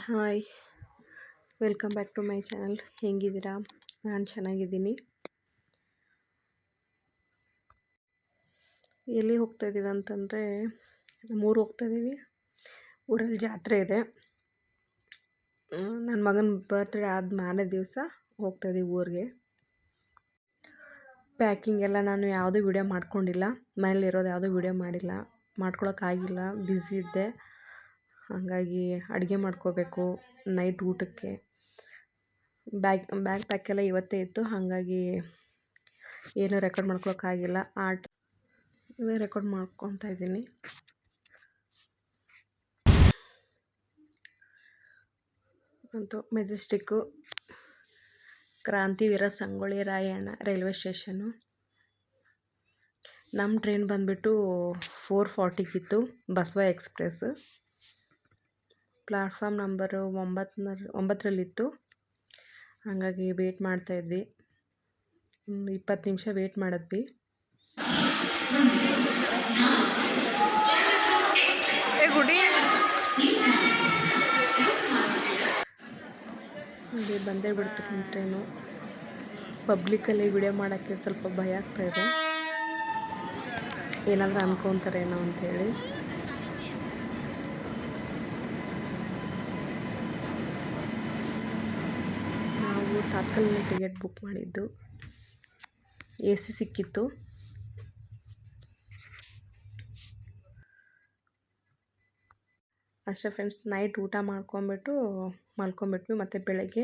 Hi, welcome back to my channel. ಹೆಂಗಿದ್ದೀರಾ? ನಾನು ಚೆನ್ನಾಗಿದ್ದೀನಿ. ಎಲ್ಲಿ ಹೋಗ್ತಾಯಿದ್ದೀವಿ ಅಂತಂದರೆ, ನಮ್ಮೂರು ಹೋಗ್ತಾಯಿದ್ದೀವಿ. ಊರಲ್ಲಿ ಜಾತ್ರೆ ಇದೆ. ನನ್ನ ಮಗನ ಬರ್ತ್ಡೇ ಆದ ಮಾರನೇ ದಿವಸ ಹೋಗ್ತಾಯಿದ್ದೀವಿ ಊರಿಗೆ. ಪ್ಯಾಕಿಂಗ್ ಎಲ್ಲ ನಾನು ಯಾವುದೂ ವಿಡಿಯೋ ಮಾಡ್ಕೊಂಡಿಲ್ಲ. ಮನೇಲಿರೋದು ಯಾವುದೂ ವಿಡಿಯೋ ಮಾಡಿಲ್ಲ, ಮಾಡ್ಕೊಳಕ್ಕಾಗಿಲ್ಲ, ಬ್ಯುಸಿ ಇದ್ದೆ. ಹಾಗಾಗಿ ಅಡುಗೆ ಮಾಡ್ಕೋಬೇಕು ನೈಟ್ ಊಟಕ್ಕೆ. ಬ್ಯಾಗ್ ಪ್ಯಾಕೆಲ್ಲ ಇವತ್ತೇ ಇತ್ತು. ಹಾಗಾಗಿ ಏನೂ ರೆಕಾರ್ಡ್ ಮಾಡ್ಕೊಳಕ್ಕಾಗಿಲ್ಲ. ರೆಕಾರ್ಡ್ ಮಾಡ್ಕೊತಾ ಇದ್ದೀನಿ. ಅಂತೂ ಮೆಜೆಸ್ಟಿಕ್ಕು ಕ್ರಾಂತಿವೀರ ಸಂಗೊಳ್ಳಿ ರಾಯಣ್ಣ ರೈಲ್ವೆ ಸ್ಟೇಷನ್ನು. ನಮ್ಮ ಟ್ರೈನ್ ಬಂದುಬಿಟ್ಟು 4:40ಗಿತ್ತು, ಬಸವ ಎಕ್ಸ್ಪ್ರೆಸ್. ಪ್ಲಾಟ್ಫಾರ್ಮ್ ನಂಬರು 9ರಲ್ಲಿತ್ತು. ಹಾಗಾಗಿ ವೇಟ್ ಮಾಡ್ತಾಯಿದ್ವಿ. 20 ನಿಮಿಷ ವೇಟ್ ಮಾಡಿದ್ವಿ. ಇಲ್ಲಿ ಬಂದೇ ಬಿಡ್ತು ನಮ್ಮ ಟ್ರೈನು. ಪಬ್ಲಿಕ್ಕಲ್ಲಿ ವಿಡಿಯೋ ಮಾಡೋಕ್ಕೆ ಸ್ವಲ್ಪ ಭಯ ಆಗ್ತಾಯಿದೆ, ಏನಾದರೂ ಅನ್ಕೊತಾರೇನೋ ಅಂಥೇಳಿ. ನಾವು ತಾತ್ಕಾಲಿಕ ಟಿಕೆಟ್ ಬುಕ್ ಮಾಡಿದ್ದು, AC ಸಿಕ್ಕಿತ್ತು. ಅಷ್ಟೇ ಫ್ರೆಂಡ್ಸ್, ನೈಟ್ ಊಟ ಮಾಡ್ಕೊಂಬಿಟ್ಟು ಮಲ್ಕೊಂಬಿಟ್ವಿ. ಮತ್ತು ಬೆಳಗ್ಗೆ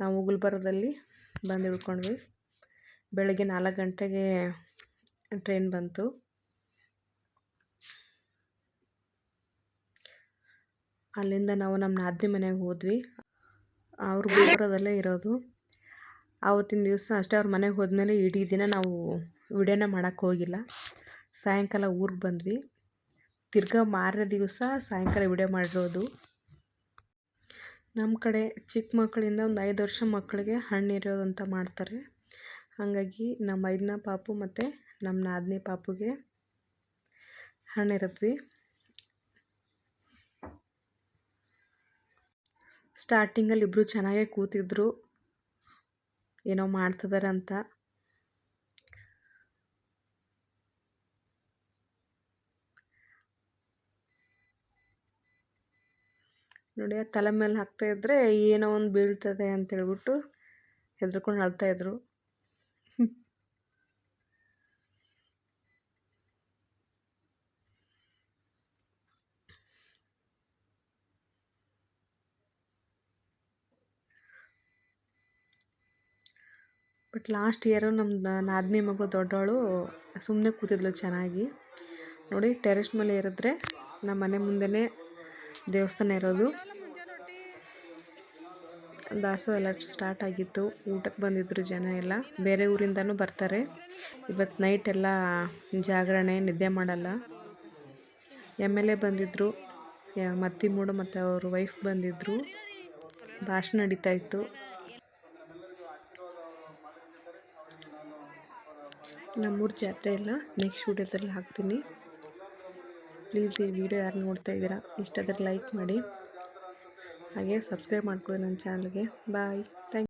ನಾವು ಗುಲ್ಬರ್ಗದಲ್ಲಿ ಬಂದು ಇಳ್ಕೊಂಡ್ವಿ. ಬೆಳಗ್ಗೆ 4 ಗಂಟೆಗೆ ಟ್ರೈನ್ ಬಂತು. ಅಲ್ಲಿಂದ ನಾವು ನಮ್ಮ ನಾದಿನಿ ಮನೆಗೆ ಹೋದ್ವಿ. ಅವರು ಗುಲ್ಬರ್ಗದಲ್ಲೇ ಇರೋದು. ಆವತ್ತಿನ ದಿವಸ ಅಷ್ಟೇ ಅವ್ರ ಮನೆಗೆ ಹೋದ್ಮೇಲೆ ಇಡೀ ದಿನ ನಾವು ವಿಡಿಯೋನ ಮಾಡೋಕ್ಕೆ ಹೋಗಿಲ್ಲ. ಸಾಯಂಕಾಲ ಊರಿಗೆ ಬಂದ್ವಿ. ತಿರ್ಗಾ ಮಾರನೇ ದಿವಸ ಸಾಯಂಕಾಲ ವಿಡಿಯೋ ಮಾಡಿರೋದು. ನಮ್ಮ ಕಡೆ ಚಿಕ್ಕ ಮಕ್ಕಳಿಂದ ಒಂದು 5 ವರ್ಷ ಮಕ್ಕಳಿಗೆ ಹಣ್ಣಿರೋದು ಅಂತ ಮಾಡ್ತಾರೆ. ಹಾಗಾಗಿ ನಮ್ಮ ಮೈದ್ನ ಪಾಪು ಮತ್ತು ನಮ್ಮ ನಾದಿನಿ ಪಾಪುಗೆ ಹಣ್ಣಿರತ್ವಿ. ಸ್ಟಾರ್ಟಿಂಗಲ್ಲಿ ಇಬ್ಬರು ಚೆನ್ನಾಗೇ ಕೂತಿದ್ರು, ಏನೋ ಮಾಡ್ತಿದ್ದಾರೆ ಅಂತ. ನೋಡಿ, ತಲೆ ಮೇಲೆ ಹಾಕ್ತಾಯಿದ್ರೆ ಏನೋ ಒಂದು ಬೀಳ್ತದೆ ಅಂತೇಳ್ಬಿಟ್ಟು ಹೆದರ್ಕೊಂಡು ಅಳ್ತಾಯಿದ್ರು. ಬಟ್ ಲಾಸ್ಟ್ ಇಯರು ನಮ್ಮ ನಾದಿನಿ ಮಗಳು ದೊಡ್ಡವಳು ಸುಮ್ಮನೆ ಕೂತಿದ್ಲು ಚೆನ್ನಾಗಿ. ನೋಡಿ, ಟೆರೆಸ್ ಮೇಲೆ ಏರಿದ್ರೆ ನಮ್ಮ ಮನೆ ಮುಂದೆನೇ ದೇವಸ್ಥಾನ ಇರೋದು. ದಾಸೋಹ ಎಲ್ಲ ಸ್ಟಾರ್ಟ್ ಆಗಿತ್ತು. ಊಟಕ್ಕೆ ಬಂದಿದ್ದರು ಜನ ಎಲ್ಲ, ಬೇರೆ ಊರಿಂದನೂ ಬರ್ತಾರೆ. ಇವತ್ತು ನೈಟ್ ಎಲ್ಲ ಜಾಗರಣೆ, ನಿದ್ದೆ ಮಾಡಲ್ಲ. MLA ಬಂದಿದ್ದರು, ಮತ್ತಿಮೂಡು ಮತ್ತು ಅವ್ರ ವೈಫ್ ಬಂದಿದ್ದರು. ಭಾಷಣ ನಡೀತಾ ಇತ್ತು. ನಮ್ಮೂರ ಜಾತ್ರೆ ಎಲ್ಲ ನೆಕ್ಸ್ಟ್ ವಿಡಿಯೋದಲ್ಲಿ ಹಾಕ್ತೀನಿ. ಪ್ಲೀಸ್ ಈ ವಿಡಿಯೋ ಯಾರು ನೋಡ್ತಾ ಇದ್ದೀರಾ, ಇಷ್ಟ ಆದರೆ ಲೈಕ್ ಮಾಡಿ, ಹಾಗೆ ಸಬ್ಸ್ಕ್ರೈಬ್ ಮಾಡ್ಕೊಳ್ಳಿ ನನ್ನ ಚಾನಲ್ಗೆ. ಬಾಯ್, ಥ್ಯಾಂಕ್ ಯು.